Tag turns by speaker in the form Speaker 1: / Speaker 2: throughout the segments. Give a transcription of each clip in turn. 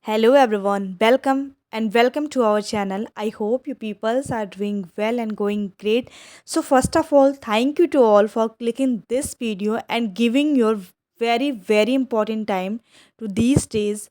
Speaker 1: Hello everyone, welcome to our channel. I hope you peoples are doing well and going great. So first of all, thank you to all for clicking this video and giving your very important time to these days.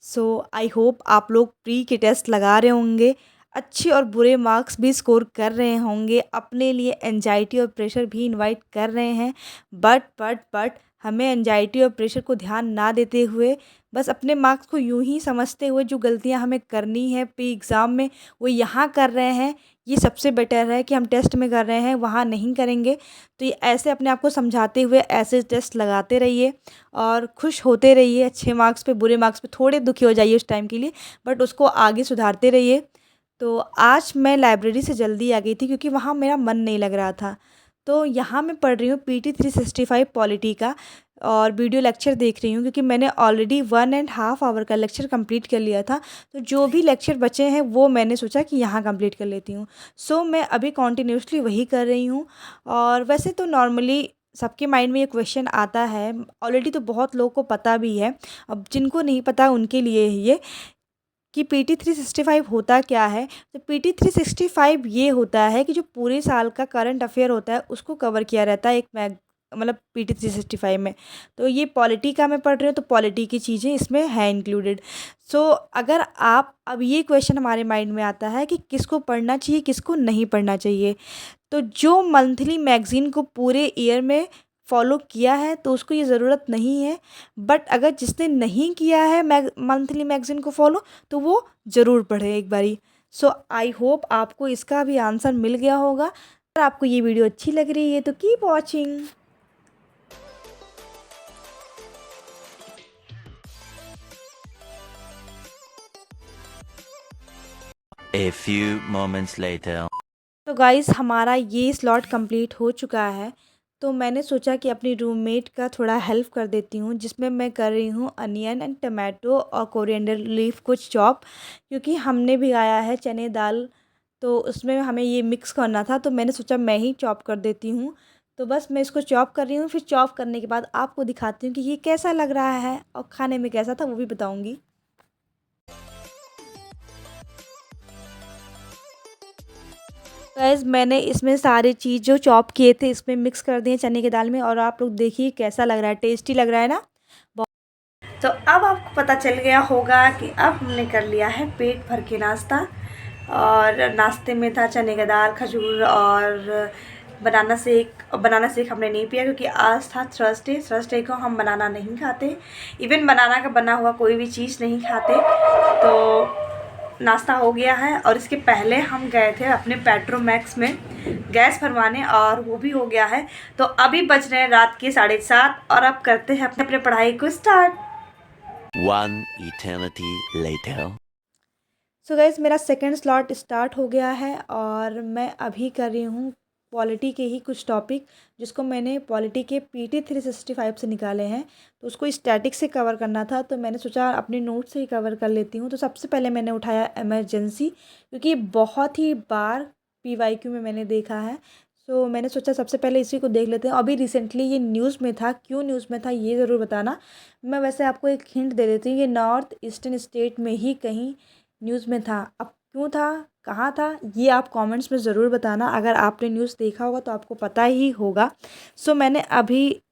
Speaker 1: So I hope आप लोग pre के test लगा रहे होंगे, अच्छे और बुरे marks भी स्कोर कर रहे होंगे, अपने लिए एंजाइटी और प्रेशर भी इनवाइट कर रहे हैं। बट हमें एंजाइटी और प्रेशर को ध्यान ना देते हुए बस अपने मार्क्स को यूं ही समझते हुए जो गलतियां हमें करनी है प्री एग्ज़ाम में वो यहाँ कर रहे हैं, ये सबसे बेटर है कि हम टेस्ट में कर रहे हैं वहाँ नहीं करेंगे। तो ये ऐसे अपने आप को समझाते हुए ऐसे टेस्ट लगाते रहिए और खुश होते रहिए। अच्छे मार्क्स पे बुरे मार्क्स पे थोड़े दुखी हो जाइए उस टाइम के लिए, बट उसको आगे सुधारते रहिए। तो आज मैं लाइब्रेरी से जल्दी आ गई थी क्योंकि वहाँ मेरा मन नहीं लग रहा था। तो यहाँ मैं पढ़ रही हूँ पीटी 365 पॉलिटी का और वीडियो लेक्चर देख रही हूँ क्योंकि मैंने ऑलरेडी 1.5 आवर का लेक्चर कंप्लीट कर लिया था। तो जो भी लेक्चर बचे हैं वो मैंने सोचा कि यहाँ कंप्लीट कर लेती हूँ। सो मैं अभी कॉन्टिन्यूसली वही कर रही हूँ। और वैसे तो नॉर्मली सबके माइंड में ये क्वेश्चन आता है, ऑलरेडी तो बहुत लोगों को पता भी है। अब जिनको नहीं पता उनके लिए ये कि पीटी 365 होता क्या है। तो पीटी 365 ये होता है कि जो पूरे साल का करंट अफेयर होता है उसको कवर किया रहता है एक मैग मतलब पीटी 365 में। तो ये पॉलिटी का मैं पढ़ रही हूँ तो पॉलिटी की चीज़ें इसमें है इंक्लूडेड। सो अगर आप अब ये क्वेश्चन हमारे माइंड में आता है कि किसको पढ़ना चाहिए किसको नहीं पढ़ना चाहिए। तो जो मंथली मैगज़ीन को पूरे ईयर में फॉलो किया है तो उसको ये ज़रूरत नहीं है। बट अगर जिसने नहीं किया है मंथली मैगज़ीन को फॉलो तो वो ज़रूर पढ़े एक बारी। सो आई होप आपको इसका भी आंसर मिल गया होगा। अगर आपको ये वीडियो अच्छी लग रही है तो keep watching.
Speaker 2: A few moments later.
Speaker 1: तो गाइस हमारा ये स्लॉट कंप्लीट हो चुका है। तो मैंने सोचा कि अपनी रूममेट का थोड़ा हेल्प कर देती हूँ जिसमें मैं कर रही हूँ अनियन एंड टमाटो और कोरिएंडर लीफ को चॉप, क्योंकि हमने भिगाया है चने दाल तो उसमें हमें ये मिक्स करना था। तो मैंने सोचा मैं ही चॉप कर देती हूँ। तो बस मैं इसको चॉप कर रही हूँ, फिर चॉप करने के बाद आपको दिखाती हूँ कि ये कैसा लग रहा है और खाने में कैसा था वो भी बताऊँगी। गाइस मैंने इसमें सारी चीज़ जो चॉप किए थे इसमें मिक्स कर दिए चने की दाल में, और आप लोग देखिए कैसा लग रहा है, टेस्टी लग रहा है ना। तो अब आपको पता चल गया होगा कि अब हमने कर लिया है पेट भर के नाश्ता। और नाश्ते में था चने का दाल, खजूर और बनाना शेक हमने नहीं पिया क्योंकि आज था थर्सडे को हम बनाना नहीं खाते। इवन बनाना का बना हुआ कोई भी चीज़ नहीं खाते। तो नाश्ता हो गया है और इसके पहले हम गए थे अपने पेट्रोमैक्स में गैस भरवाने और वो भी हो गया है। तो अभी बज रहे हैं रात के 7:30 और अब करते हैं अपने पढ़ाई को start.
Speaker 2: One eternity later.
Speaker 1: So guys मेरा सेकंड स्लॉट स्टार्ट हो गया है और मैं अभी कर रही हूँ पॉलिटी के ही कुछ टॉपिक जिसको मैंने पॉलिटी के पीटी 365 से निकाले हैं। तो उसको स्टैटिक से कवर करना था तो मैंने सोचा अपने नोट से ही कवर कर लेती हूँ। तो सबसे पहले मैंने उठाया इमरजेंसी, क्योंकि बहुत ही बार पीवाईक्यू में मैंने देखा है। सो मैंने सोचा सबसे पहले इसी को देख लेते हैं। अभी रिसेंटली ये न्यूज़ में था, क्यों न्यूज़ में था ये ज़रूर बताना। मैं वैसे आपको एक हिंट दे देती हूँ, ये नॉर्थ ईस्टर्न स्टेट में ही कहीं न्यूज़ में था। अब क्यों था, कहाँ था, ये आप कमेंट्स में ज़रूर बताना। अगर आपने न्यूज़ देखा होगा तो आपको पता ही होगा। सो मैंने अभी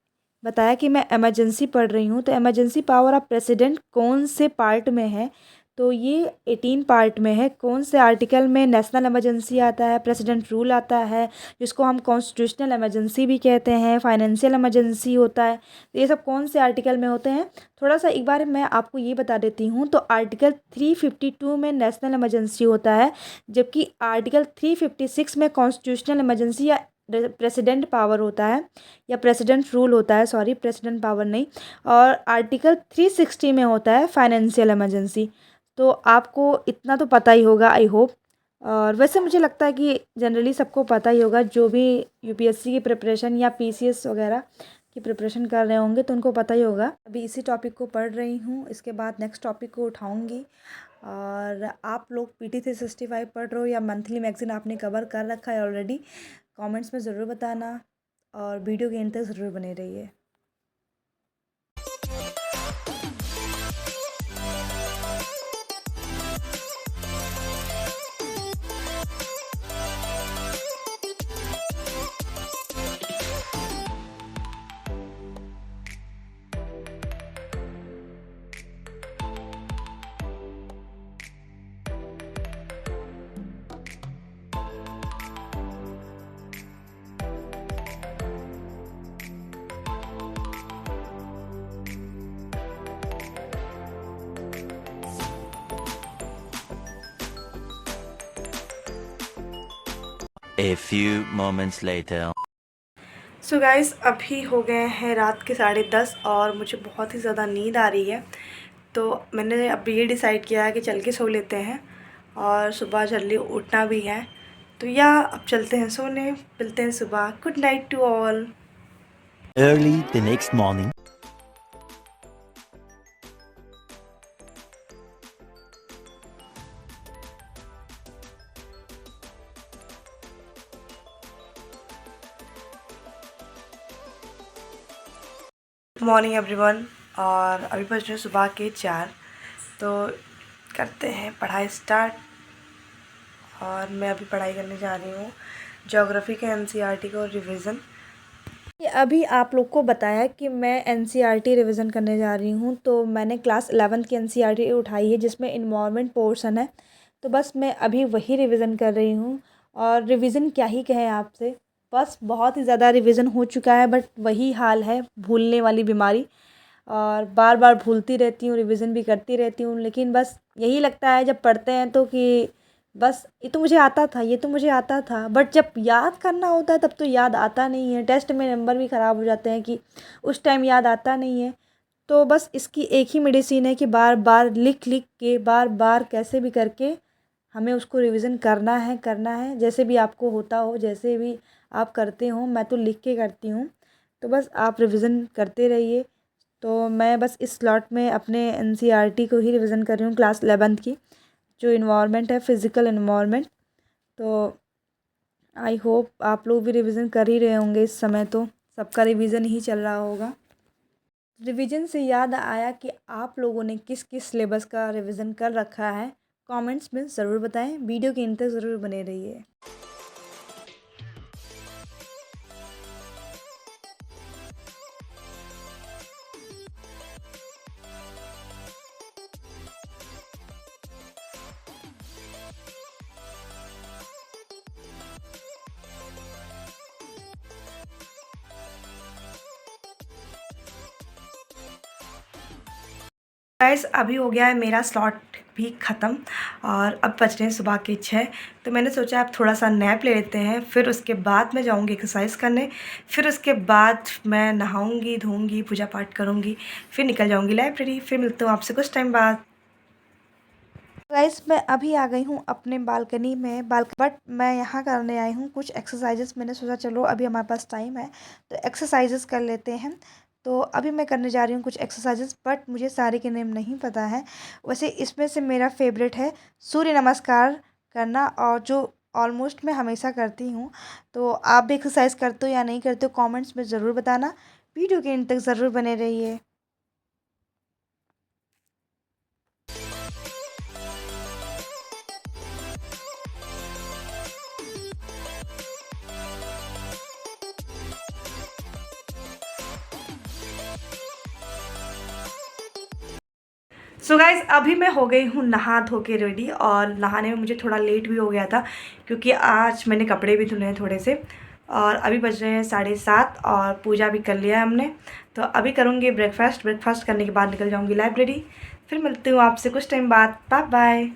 Speaker 1: बताया कि मैं इमरजेंसी पढ़ रही हूँ। तो इमरजेंसी पावर ऑफ प्रेसिडेंट कौन से पार्ट में है, तो ये 18 पार्ट में है। कौन से आर्टिकल में नेशनल इमरजेंसी आता है, प्रेसिडेंट रूल आता है, जिसको हम कॉन्स्टिट्यूशनल इमरजेंसी भी कहते हैं, फाइनेंशियल इमरजेंसी होता है। तो ये सब कौन से आर्टिकल में होते हैं, थोड़ा सा एक बार मैं आपको ये बता देती हूँ। तो आर्टिकल 352 में नेशनल इमरजेंसी होता है, जबकि आर्टिकल 356 में कॉन्स्टिट्यूशनल इमरजेंसी या प्रेसिडेंट पावर होता है, या प्रेसिडेंट रूल होता है, सॉरी प्रेसिडेंट पावर नहीं। और आर्टिकल 360 में होता है फाइनेंशियल इमरजेंसी। तो आपको इतना तो पता ही होगा आई होप। और वैसे मुझे लगता है कि जनरली सबको पता ही होगा, जो भी यूपीएससी की प्रिपरेशन या पीसीएस वगैरह की प्रिपरेशन कर रहे होंगे तो उनको पता ही होगा। अभी इसी टॉपिक को पढ़ रही हूँ, इसके बाद नेक्स्ट टॉपिक को उठाऊँगी। और आप लोग पीटी 365 पढ़ रहे हो या मंथली मैगज़ीन आपने कवर कर रखा है ऑलरेडी, कमेंट्स में ज़रूर बताना और वीडियो के एंड तक ज़रूर बने रहिए।
Speaker 2: A few moments later.
Speaker 1: So guys अभी हो गए हैं रात के 10:30 और मुझे बहुत ही ज़्यादा नींद आ रही है। तो मैंने अभी ये डिसाइड किया है कि चल के सो लेते हैं और सुबह जल्दी उठना भी है। तो या अब चलते हैं सोने, मिलते हैं सुबह। Good night to all.
Speaker 2: Early the next morning.
Speaker 1: Morning everyone. और अभी बज रहे हैं सुबह के 4। तो करते हैं पढ़ाई स्टार्ट। और मैं अभी पढ़ाई करने जा रही हूँ ज्योग्राफी के एनसीईआरटी को रिवीजन। अभी आप लोग को बताया कि मैं एनसीईआरटी रिवीजन करने जा रही हूँ। तो मैंने क्लास 11 की एनसीईआरटी उठाई है जिसमें इन्वायरमेंट पोर्शन है। तो बस मैं अभी वही रिवीजन कर रही हूँ। और रिवीजन क्या ही कहें आपसे, बस बहुत ही ज़्यादा रिवीजन हो चुका है, बट वही हाल है, भूलने वाली बीमारी। और बार बार भूलती रहती हूँ, रिवीजन भी करती रहती हूँ, लेकिन बस यही लगता है जब पढ़ते हैं तो कि बस ये तो मुझे आता था, ये तो मुझे आता था, बट जब याद करना होता है तब तो याद आता नहीं है। टेस्ट में नंबर भी ख़राब हो जाते हैं कि उस टाइम याद आता नहीं है। तो बस इसकी एक ही मेडिसिन है कि बार बार लिख लिख के, बार बार कैसे भी करके हमें उसको रिवीजन करना है। जैसे भी आपको होता हो, जैसे भी आप करते हो, मैं तो लिख के करती हूँ। तो बस आप रिवीजन करते रहिए। तो मैं बस इस स्लॉट में अपने एनसीईआरटी को ही रिवीजन कर रही हूँ, क्लास 11 की, जो इन्वायरमेंट है, फिज़िकल इन्वायरमेंट। तो आई होप आप लोग भी रिवीजन कर ही रहे होंगे। इस समय तो सबका रिवीजन ही चल रहा होगा। रिवीजन से याद आया कि आप लोगों ने किस किस सिलेबस का रिवीजन कर रखा है, कमेंट्स में ज़रूर बताएं। वीडियो के अंत तक ज़रूर बने रहिए। गाइस अभी हो गया है मेरा स्लॉट भी ख़त्म और अब बज रहे हैं सुबह के 6। तो मैंने सोचा अब थोड़ा सा नैप ले लेते हैं, फिर उसके बाद मैं जाऊंगी एक्सरसाइज करने, फिर उसके बाद मैं नहाऊंगी, धोऊंगी, पूजा पाठ करूंगी, फिर निकल जाऊंगी लाइब्रेरी। फिर मिलती हूँ आपसे कुछ टाइम बाद। गाइस मैं अभी आ गई हूँ अपने बालकनी में, बट मैं यहाँ करने आई हूँ कुछ एक्सरसाइजेस। मैंने सोचा चलो अभी हमारे पास टाइम है तो एक्सरसाइजेस कर लेते हैं। तो अभी मैं करने जा रही हूँ कुछ एक्सरसाइजेस, बट मुझे सारे के नेम नहीं पता है। वैसे इसमें से मेरा फेवरेट है सूर्य नमस्कार करना, और जो ऑलमोस्ट मैं हमेशा करती हूँ। तो आप भी एक्सरसाइज करते हो या नहीं करते हो, कॉमेंट्स में ज़रूर बताना। वीडियो के अंत तक ज़रूर बने रहिए। सो गाइज़ अभी मैं हो गई हूँ नहा धो के रेडी, और नहाने में मुझे थोड़ा लेट भी हो गया था क्योंकि आज मैंने कपड़े भी धुले हैं थोड़े से। और अभी बज रहे हैं 7:30 और पूजा भी कर लिया है हमने। तो अभी करूँगी ब्रेकफास्ट करने के बाद निकल जाऊँगी लाइब्रेरी। फिर मिलती हूँ आपसे कुछ टाइम बाद। Bye bye.